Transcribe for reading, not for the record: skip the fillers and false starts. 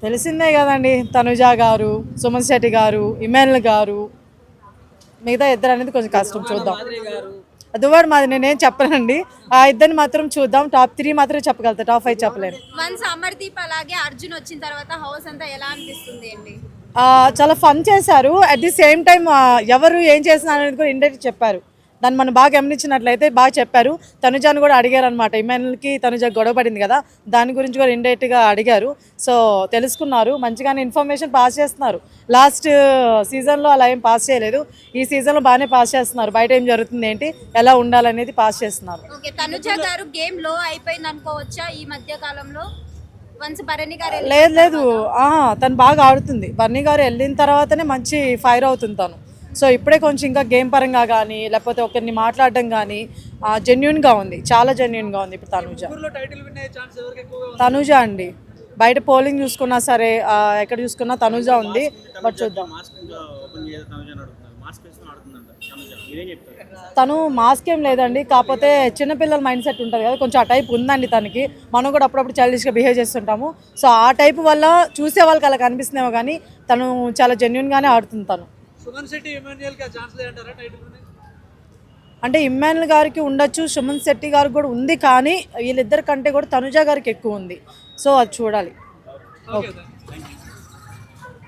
తెలిసిందే కదండి, తనుజ గారు, సుమన్ శెట్టి గారు, ఇమానుయల్ గారు, మిగతా ఇద్దరు అనేది కొంచెం కష్టం. చూద్దాం. దువ్వాడు మాది నేనేం చెప్పనండి, ఆ ఇద్దరిని మాత్రం చూద్దాం. టాప్ 3 మాత్రం చెప్పగలుగుతా, టాప్ 5 చెప్పలేను. వన్స్ అమర్దీప్ అలాగే అర్జున్ వచ్చిన తర్వాత హౌస్ అంతా ఎలా అనిపిస్తుంది అండి? చాలా ఫన్ చేశారు. అట్ ది సేమ్ టైం ఎవరు ఏం చేస్తున్నారు అనేది కూడా ఇండైరెక్ట్ చెప్పారు. దాన్ని మనం బాగా గమనించినట్లయితే బాగా చెప్పారు. తనుజాను కూడా అడిగారు అనమాట. ఇమానుయల్కి తనుజ గొడవ పడింది కదా, దాని గురించి కూడా ఇండైరెక్ట్గా అడిగారు. సో తెలుసుకున్నారు, మంచిగానే ఇన్ఫర్మేషన్ పాస్ చేస్తున్నారు. లాస్ట్ సీజన్లో అలా ఏం పాస్ చేయలేదు, ఈ సీజన్లో బాగానే పాస్ చేస్తున్నారు. బయట ఏం జరుగుతుంది ఏంటి, ఎలా ఉండాలనేది పాస్ చేస్తున్నారు. ఓకే, తనుజ గారు గేమ్ లో అయిపోయింది అనుకోవచ్చా ఈ మధ్య కాలంలో? లేదు, తను బాగా ఆడుతుంది. బన్నీ గారు వెళ్ళిన తర్వాతనే మంచి ఫైర్ అవుతుంది తను. సో ఇప్పుడే కొంచెం ఇంకా గేమ్ పరంగా కానీ లేకపోతే ఒకరిని మాట్లాడడం కానీ జెన్యున్గా ఉంది, చాలా జెన్యున్గా ఉంది ఇప్పుడు తనుజ అండి. బయట పోలింగ్ చూసుకున్నా సరే, ఎక్కడ చూసుకున్నా తనుజ ఉంది. బట్ చూద్దాం. తను మాస్క్ ఏం లేదండి, కాకపోతే చిన్నపిల్లల మైండ్ సెట్ ఉంటుంది కదా, కొంచెం ఆ టైప్ ఉందండి తనకి. మనం కూడా అప్పుడప్పుడు చైల్డిష్గా బిహేవ్ చేస్తుంటాము. సో ఆ టైప్ వల్ల చూసే వాళ్ళకి అలా కనిపిస్తుందేమో కానీ తను చాలా జెన్యున్గానే ఆడుతుంది. తను అంటే ఇమ్మానుయల్ గారికి ఉండొచ్చు, సుమన్ శెట్టి గారికి కూడా ఉంది, కానీ వీళ్ళిద్దరి కంటే కూడా తనుజ గారికి ఎక్కువ ఉంది. సో అది చూడాలి. ఓకే.